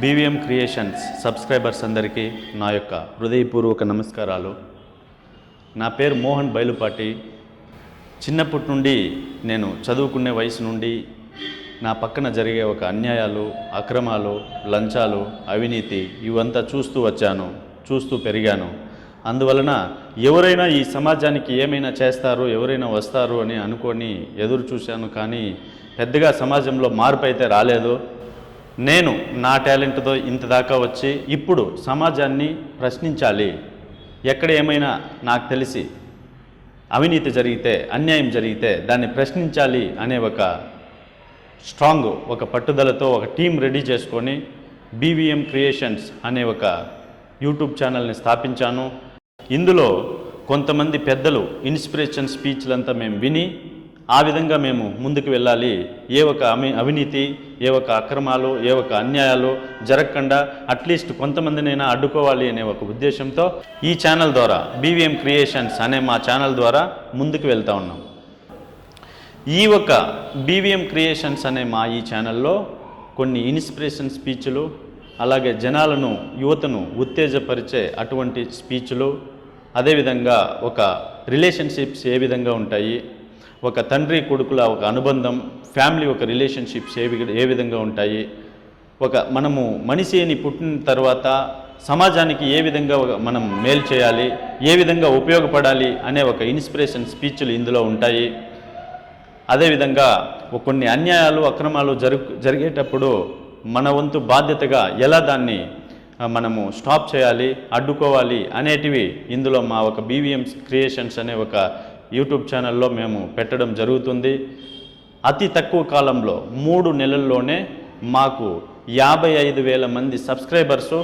BVM creations subscribers అందరికీ నా యొక్క హృదయపూర్వక నమస్కారాలు. నా పేరు మోహన్ బైలుపాటి. చిన్నప్పటి నుండి నేను చదువుకునే వయసు నుండి నా పక్కన జరిగే ఒక అన్యాయాలు, అక్రమాలు, లంచాలు, అవినీతి ఇవంతా చూస్తూ పెరిగాను. అందువలన ఎవరైనా ఈ సమాజానికి ఏమైనా చేస్తారు, ఎవరైనా వస్తారు అని అనుకొని ఎదురు చూశాను. కానీ పెద్దగా సమాజంలో మార్పు అయితే రాలేదు. నేను నా టాలెంట్తో ఇంత దాకా వచ్చి ఇప్పుడు సమాజాన్ని ప్రశ్నించాలి. ఎక్కడ ఏమైనా నాకు తెలిసి అవినీతి జరిగితే, అన్యాయం జరిగితే దాన్ని ప్రశ్నించాలి అనే ఒక పట్టుదలతో ఒక టీం రెడీ చేసుకొని బీవీఎం క్రియేషన్స్ అనే ఒక యూట్యూబ్ ఛానల్ని స్థాపించాను. ఇందులో కొంతమంది పెద్దలు ఇన్స్పిరేషన్ స్పీచ్లంతా మేము విని ఆ విధంగా మేము ముందుకు వెళ్ళాలి. ఏ ఒక అవినీతి, ఏ ఒక అక్రమాలు, ఏ ఒక అన్యాయాలు జరగకుండా అట్లీస్ట్ కొంతమందినైనా అడ్డుకోవాలి అనే ఒక ఉద్దేశంతో ఈ ఛానల్ ద్వారా, బీవీఎం క్రియేషన్స్ అనే మా ఛానల్ ద్వారా ముందుకు వెళ్తూ ఉన్నాం. ఈ ఒక బీవీఎం క్రియేషన్స్ అనే మా ఈ ఛానల్లో కొన్ని ఇన్స్పిరేషన్ స్పీచ్లు, అలాగే జనాలను, యువతను ఉత్తేజపరిచే అటువంటి స్పీచ్లు, అదేవిధంగా ఒక రిలేషన్షిప్స్ ఏ విధంగా ఉంటాయి, ఒక తండ్రి కొడుకుల ఒక అనుబంధం, ఫ్యామిలీ ఒక రిలేషన్షిప్స్ ఏ విధంగా ఉంటాయి, మనము మనిషిని పుట్టిన తర్వాత సమాజానికి ఏ విధంగా మనం మేలు చేయాలి, ఏ విధంగా ఉపయోగపడాలి అనే ఒక ఇన్స్పిరేషన్ స్పీచ్లు ఇందులో ఉంటాయి. అదేవిధంగా కొన్ని అన్యాయాలు, అక్రమాలు జరిగేటప్పుడు మన వంతు బాధ్యతగా ఎలా దాన్ని మనము స్టాప్ చేయాలి, అడ్డుకోవాలి అనేటివి ఇందులో మా ఒక బీవీఎం క్రియేషన్స్ అనే ఒక యూట్యూబ్ ఛానల్లో మేము పెట్టడం జరుగుతుంది. అతి తక్కువ కాలంలో 3 నెలల్లోనే మాకు 55,000 మంది సబ్స్క్రైబర్సు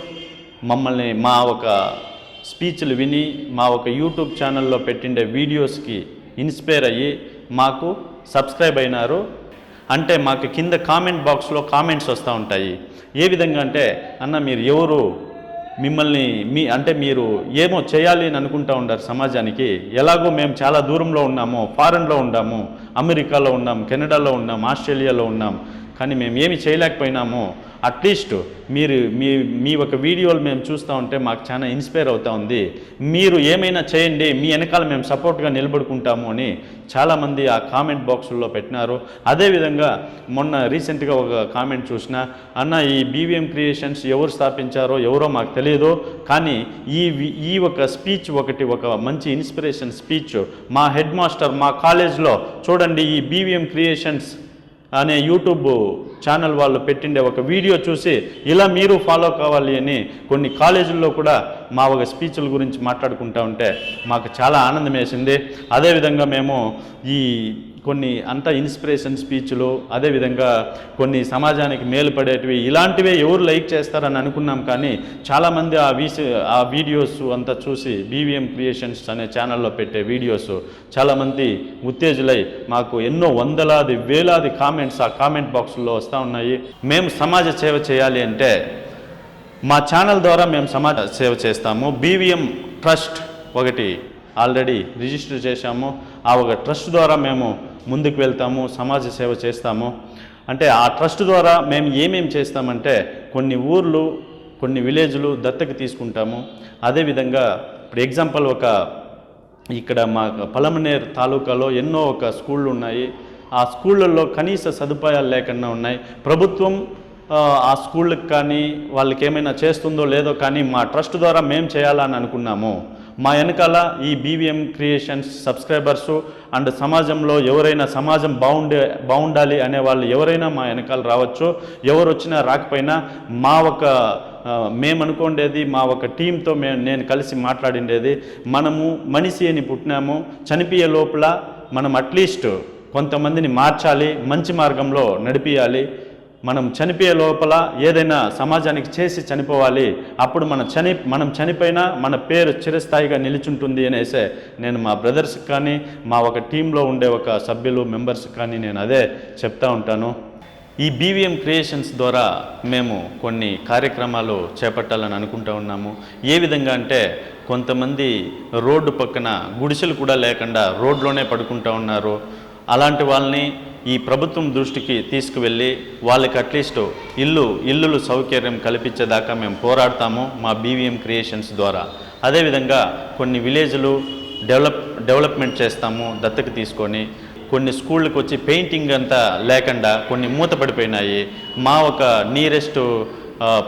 మమ్మల్ని మా ఒక స్పీచ్లు విని మా ఒక యూట్యూబ్ ఛానల్లో పెట్టిండే వీడియోస్కి ఇన్స్పైర్ అయ్యి మాకు సబ్స్క్రైబ్ అయినారు. అంటే మాకు కింద కామెంట్ బాక్స్లో కామెంట్స్ వస్తూ ఉంటాయి. ఏ విధంగా అంటే, అన్న మీరు ఎవరు, మిమ్మల్ని మీరు ఏమో చేయాలి అని అనుకుంటూ ఉంటారు సమాజానికి. ఎలాగో మేము చాలా దూరంలో ఉన్నాము, ఫారెన్లో ఉన్నాము, అమెరికాలో ఉన్నాం, కెనడాలో ఉన్నాం, ఆస్ట్రేలియాలో ఉన్నాం, కానీ మేము ఏమి చేయలేకపోయినాము. అట్లీస్ట్ మీ ఒక వీడియోలు మేము చూస్తూ ఉంటే మాకు చాలా ఇన్స్పైర్ అవుతూ ఉంది. మీరు ఏమైనా చేయండి, మీ వెనకాల మేము సపోర్ట్గా నిలబడుకుంటాము అని చాలామంది ఆ కామెంట్ బాక్సుల్లో పెట్టినారు. అదేవిధంగా మొన్న రీసెంట్గా ఒక కామెంట్ చూసిన, అన్న ఈ బీవీఎం క్రియేషన్స్ ఎవరు స్థాపించారో ఎవరో మాకు తెలియదు, కానీ ఈ ఒక స్పీచ్ ఒక మంచి ఇన్స్పిరేషన్ స్పీచ్ మా హెడ్ మాస్టర్ మా కాలేజ్లో చూడండి, ఈ బీవీఎం క్రియేషన్స్ అనే యూట్యూబ్ ఛానల్ వాళ్ళు పెట్టిండే ఒక వీడియో చూసి ఇలా మీరు ఫాలో కావాలి అని కొన్ని కాలేజీల్లో కూడా మా ఒక స్పీచ్ల గురించి మాట్లాడుకుంటూ ఉంటే మాకు చాలా ఆనందం వేసింది. అదేవిధంగా మేము ఈ కొన్ని ఇన్స్పిరేషన్ స్పీచ్లు, అదేవిధంగా కొన్ని సమాజానికి మేలుపడేటివి ఇలాంటివే ఎవరు లైక్ చేస్తారని అనుకున్నాం. కానీ చాలామంది ఆ వీడియోస్ అంతా చూసి బీవీఎం క్రియేషన్స్ అనే ఛానల్లో పెట్టే వీడియోస్ చాలామంది ఉత్తేజులై మాకు ఎన్నో వందలాది వేలాది కామెంట్స్ ఆ కామెంట్ బాక్సుల్లో వస్తూ ఉన్నాయి. మేము సమాజ సేవ చేయాలి అంటే మా ఛానల్ ద్వారా మేము సమాజ సేవ చేస్తాము. బీవీఎం ట్రస్ట్ ఒకటి ఆల్రెడీ రిజిస్టర్ చేశాము. ఆ ఒక ట్రస్ట్ ద్వారా మేము ముందుకు వెళ్తాము, సమాజ సేవ చేస్తాము. అంటే ఆ ట్రస్ట్ ద్వారా మేము ఏమేమి చేస్తామంటే, కొన్ని ఊర్లు, కొన్ని విలేజ్లు దత్తకు తీసుకుంటాము. అదేవిధంగా ఇప్పుడు ఎగ్జాంపుల్ ఇక్కడ మా పలమనేరు తాలూకాలో ఎన్నో స్కూళ్ళు ఉన్నాయి. ఆ స్కూళ్ళల్లో కనీస సదుపాయాలు లేకుండా ఉన్నాయి. ప్రభుత్వం ఆ స్కూళ్ళకి కానీ వాళ్ళకి ఏమైనా చేస్తుందో లేదో, కానీ మా ట్రస్ట్ ద్వారా మేము చేయాలని అనుకున్నాము. మా వెనకాల ఈ బీవీఎం క్రియేషన్స్ సబ్స్క్రైబర్సు అండ్ సమాజంలో ఎవరైనా సమాజం బాగుండాలి అనే వాళ్ళు ఎవరైనా మా వెనకాల రావచ్చు. ఎవరు వచ్చినా రాకపోయినా మేము అనుకోండేది, మా ఒక టీంతో నేను కలిసి మాట్లాడిండేది, మనము మనిషి అని పుట్టినాము, చనిపోయే లోపల మనం అట్లీస్ట్ కొంతమందిని మార్చాలి, మంచి మార్గంలో నడిపియాలి. మనం చనిపోయే లోపల ఏదైనా సమాజానికి చేసి చనిపోవాలి. అప్పుడు మనం చనిపోయినా మన పేరు చిరస్థాయిగా నిలిచుంటుంది అనేసే నేను మా బ్రదర్స్కి కానీ మా ఒక టీంలో ఉండే ఒక సభ్యులు మెంబర్స్కి కానీ నేను అదే చెప్తా ఉంటాను. ఈ బీవీఎం క్రియేషన్స్ ద్వారా మేము కొన్ని కార్యక్రమాలు చేపట్టాలని అనుకుంటూ ఉన్నాము. ఏ విధంగా అంటే, కొంతమంది రోడ్డు పక్కన గుడిసెలు కూడా లేకుండా రోడ్లోనే పడుకుంటూ ఉన్నారు. అలాంటి వాళ్ళని ఈ ప్రభుత్వం దృష్టికి తీసుకువెళ్ళి వాళ్ళకి అట్లీస్ట్ ఇల్లులు సౌకర్యం కల్పించేదాకా మేము పోరాడతాము మా బీవీఎం క్రియేషన్స్ ద్వారా. అదేవిధంగా కొన్ని విలేజ్లు డెవలప్మెంట్ చేస్తాము దత్తకు తీసుకొని. కొన్ని స్కూళ్ళకి వచ్చి పెయింటింగ్ అంతా లేకుండా కొన్ని మూతపడిపోయినాయి. మా ఒక నియరెస్ట్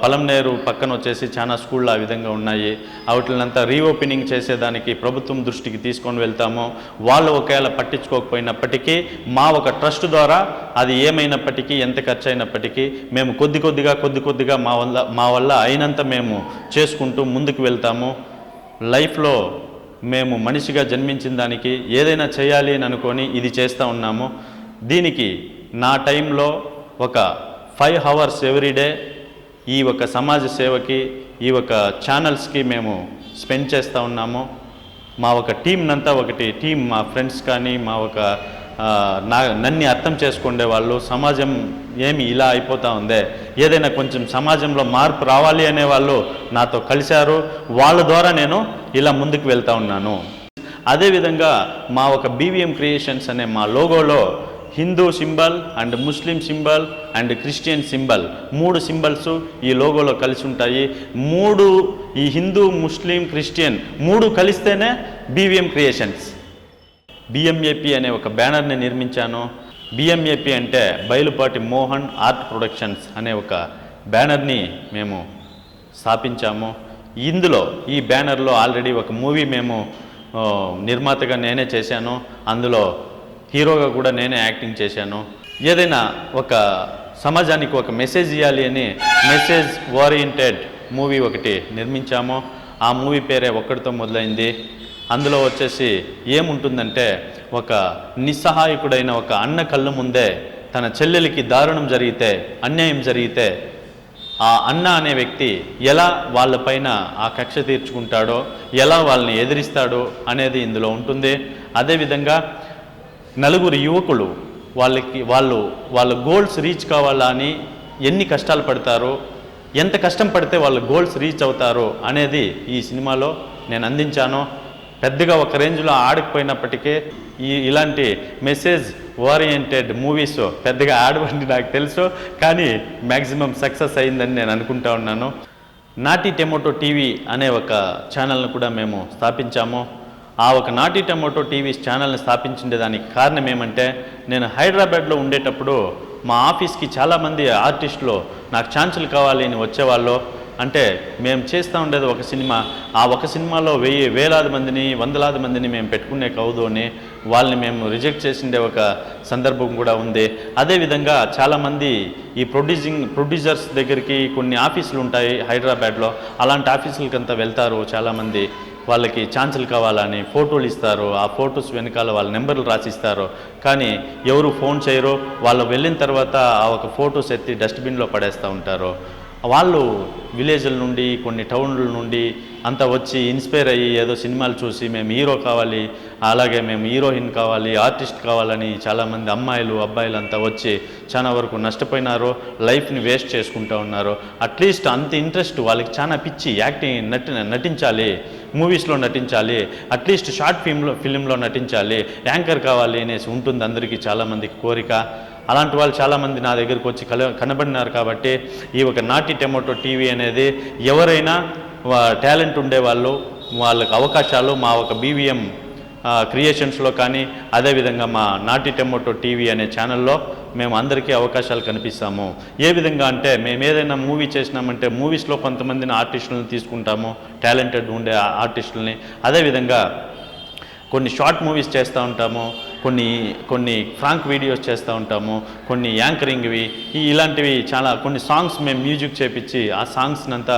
పలంనేరు పక్కన వచ్చేసి చాలా స్కూళ్ళు ఆ విధంగా ఉన్నాయి. వాటినంతా రీఓపెనింగ్ చేసేదానికి ప్రభుత్వం దృష్టికి తీసుకొని వెళ్తాము. వాళ్ళు ఒకవేళ పట్టించుకోకపోయినప్పటికీ మా ఒక ట్రస్ట్ ద్వారా అది ఏమైనప్పటికీ ఎంత ఖర్చు అయినప్పటికీ మేము కొద్ది కొద్దిగా మా వల్ల అయినంత మేము చేసుకుంటూ ముందుకు వెళ్తాము. లైఫ్లో మేము మనిషిగా జన్మించిన దానికి ఏదైనా చేయాలి అని అనుకొని ఇది చేస్తూ ఉన్నాము. దీనికి నా టైంలో ఒక 5 hours ఎవ్రీడే ఈ ఒక సమాజ సేవకి ఈ ఒక ఛానల్స్కి మేము స్పెండ్ చేస్తూ ఉన్నాము. మా ఒక టీంనంతా టీం, మా ఫ్రెండ్స్ కానీ మా ఒక నన్ను అర్థం చేసుకునే వాళ్ళు, సమాజం ఏమి ఇలా అయిపోతూ ఉందే, ఏదైనా కొంచెం సమాజంలో మార్పు రావాలి అనే వాళ్ళు నాతో కలిశారు. వాళ్ళ ద్వారా నేను ఇలా ముందుకు వెళ్తూ ఉన్నాను. అదేవిధంగా మా ఒక బీవీఎం క్రియేషన్స్ అనే మా లోగోలో Hindu symbol and Muslim symbol and Christian symbol 3 symbols ఈ లోగోలో కలిసి ఉంటాయి. ఈ హిందూ, ముస్లిం, క్రిస్టియన్ 3 కలిస్తేనే బీవీఎం క్రియేషన్స్. బిఎంఏపి అనే ఒక బ్యానర్ని నిర్మించాను. బిఎంఏపి అంటే బయలుపాటి మోహన్ ఆర్ట్ ప్రొడక్షన్స్ అనే ఒక బ్యానర్ని మేము స్థాపించాము. ఇందులో ఈ బ్యానర్లో ఆల్రెడీ ఒక మూవీ మేము నిర్మాతగా నేనే చేశాను. అందులో హీరోగా కూడా నేనే యాక్టింగ్ చేశాను. ఏదైనా ఒక సమాజానికి ఒక మెసేజ్ ఇవ్వాలి అని మెసేజ్ ఓరియంటెడ్ మూవీ ఒకటి నిర్మించాము. ఆ మూవీ పేరే ఒక్కడితో మొదలైంది. అందులో వచ్చేసి ఏముంటుందంటే, ఒక నిస్సహాయకుడైన ఒక అన్న కళ్ళ ముందే తన చెల్లెలికి దారుణం జరిగితే, అన్యాయం జరిగితే ఆ అన్న అనే వ్యక్తి ఎలా వాళ్ళపైన ఆ కక్ష తీర్చుకుంటాడో, ఎలా వాళ్ళని ఎదిరిస్తాడో అనేది ఇందులో ఉంటుంది. అదేవిధంగా నలుగురు యువకులు వాళ్ళ గోల్స్ రీచ్ కావాలా అని ఎన్ని కష్టాలు పడతారో, ఎంత కష్టం పడితే వాళ్ళ గోల్స్ రీచ్ అవుతారో అనేది ఈ సినిమాలో నేను అందించాను. పెద్దగా ఒక రేంజ్లో ఆడకపోయినప్పటికీ ఇలాంటి మెసేజ్ ఓరియంటెడ్ మూవీస్ పెద్దగా ఆడవండి నాకు తెలుసు, కానీ మ్యాక్సిమం సక్సెస్ అయిందని నేను అనుకుంటా ఉన్నాను. నాటి టొమాటో టీవీ అనే ఒక ఛానల్ను కూడా మేము స్థాపించాము. ఆ ఒక నాటి టొమాటో టీవీ ఛానల్ని స్థాపించేదానికి కారణం ఏమంటే, నేను హైదరాబాద్లో ఉండేటప్పుడు మా ఆఫీస్కి చాలామంది ఆర్టిస్టులు నాకు ఛాన్సులు కావాలి అని వచ్చేవాళ్ళు. అంటే మేము చేస్తూ ఉండేది ఒక సినిమా, ఆ ఒక సినిమాలో వేలాది మందిని, వందలాది మందిని మేము పెట్టుకునే కవుదు అని వాళ్ళని మేము రిజెక్ట్ చేసిండే ఒక సందర్భం కూడా ఉంది. అదేవిధంగా చాలామంది ఈ ప్రొడ్యూసర్స్ దగ్గరికి కొన్ని ఆఫీసులు ఉంటాయి హైదరాబాద్లో, అలాంటి ఆఫీసులకంతా వెళ్తారు చాలామంది. వాళ్ళకి ఛాన్సులు కావాలని ఫోటోలు ఇస్తారు. ఆ ఫొటోస్ వెనకాల వాళ్ళ నెంబర్లు రాసిస్తారు. కానీ ఎవరు ఫోన్ చేయరు. వాళ్ళు వెళ్ళిన తర్వాత ఆ ఒక ఫొటోస్ ఎత్తి డస్ట్బిన్లో పడేస్తూ ఉంటారు. వాళ్ళు విలేజ్ల నుండి, కొన్ని టౌన్ల నుండి అంతా వచ్చి ఇన్స్పైర్ అయ్యి ఏదో సినిమాలు చూసి మేము హీరో కావాలి, అలాగే మేము హీరోయిన్ కావాలి, ఆర్టిస్ట్ కావాలని చాలామంది అమ్మాయిలు, అబ్బాయిలు అంతా వచ్చి చాలా వరకు నష్టపోయినారు, లైఫ్ని వేస్ట్ చేసుకుంటూ ఉన్నారు. అట్లీస్ట్ అంత ఇంట్రెస్ట్ వాళ్ళకి చాలా పిచ్చి, యాక్టింగ్ నటించాలి, మూవీస్లో నటించాలి, అట్లీస్ట్ షార్ట్ ఫిల్మ్లో నటించాలి, యాంకర్ కావాలి అనేసి ఉంటుంది అందరికీ చాలామందికి కోరిక. అలాంటి వాళ్ళు చాలామంది నా దగ్గరికి వచ్చి కనబడినారు. కాబట్టి ఈ ఒక నాటి టొమాటో టీవీ అనేది ఎవరైనా టాలెంట్ ఉండేవాళ్ళు, వాళ్ళకి అవకాశాలు మా ఒక బీవీఎం క్రియేషన్స్లో కానీ, అదేవిధంగా మా నాటి టొమాటో టీవీ అనే ఛానల్లో మేము అందరికీ అవకాశాలు కనిపిస్తాము. ఏ విధంగా అంటే, మేము ఏదైనా మూవీ చేసినామంటే మూవీస్లో కొంతమందిని ఆర్టిస్టులను తీసుకుంటాము, టాలెంటెడ్ ఉండే ఆర్టిస్టులని. అదేవిధంగా కొన్ని షార్ట్ మూవీస్ చేస్తూ ఉంటాము, కొన్ని ఫ్రాంక్ వీడియోస్ చేస్తూ ఉంటాము, కొన్ని యాంకరింగ్వి, ఇలాంటివి చాలా. కొన్ని సాంగ్స్ మేము మ్యూజిక్ చేపించి ఆ సాంగ్స్నంతా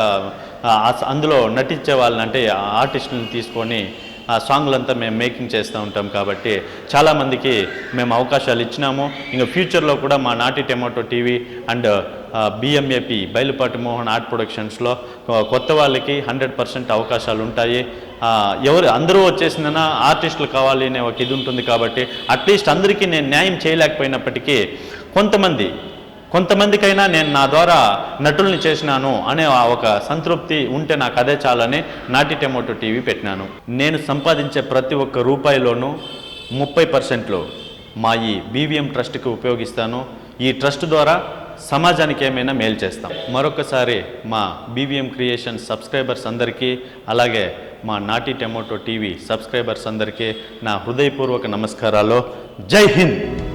అందులో నటించే వాళ్ళని, అంటే ఆర్టిస్టులను తీసుకొని ఆ సాంగ్లంతా మేము మేకింగ్ చేస్తూ ఉంటాం. కాబట్టి చాలామందికి మేము అవకాశాలు ఇచ్చినాము. ఇంకా ఫ్యూచర్లో కూడా మా నాటి tomato TV and BMAP Bayalupati Mohan art ప్రొడక్షన్స్లో కొత్త వాళ్ళకి 100% అవకాశాలు ఉంటాయి. అందరూ వచ్చేసిందన్నా ఆర్టిస్టులు కావాలి అనే ఒక ఇది ఉంటుంది. కాబట్టి అట్లీస్ట్ అందరికీ నేను న్యాయం చేయలేకపోయినప్పటికీ కొంతమందికైనా నేను నా ద్వారా నటుల్ని చేసినాను అనే ఒక సంతృప్తి ఉంటే నాకు అదే చాలని నాటి టొమాటో టీవీ పెట్టినాను. నేను సంపాదించే ప్రతి ఒక్క రూపాయిలోనూ 30% మా ఈ బీవీఎం ట్రస్ట్కి ఉపయోగిస్తాను. ఈ ట్రస్ట్ ద్వారా సమాజానికి ఏమైనా మేలు చేస్తాం. మరొకసారి మా బీవీఎం క్రియేషన్స్ సబ్స్క్రైబర్స్ అందరికీ, అలాగే మా నాటి టొమాటో టీవీ సబ్స్క్రైబర్స్ అందరికీ నా హృదయపూర్వక నమస్కారాలు. జై హింద్.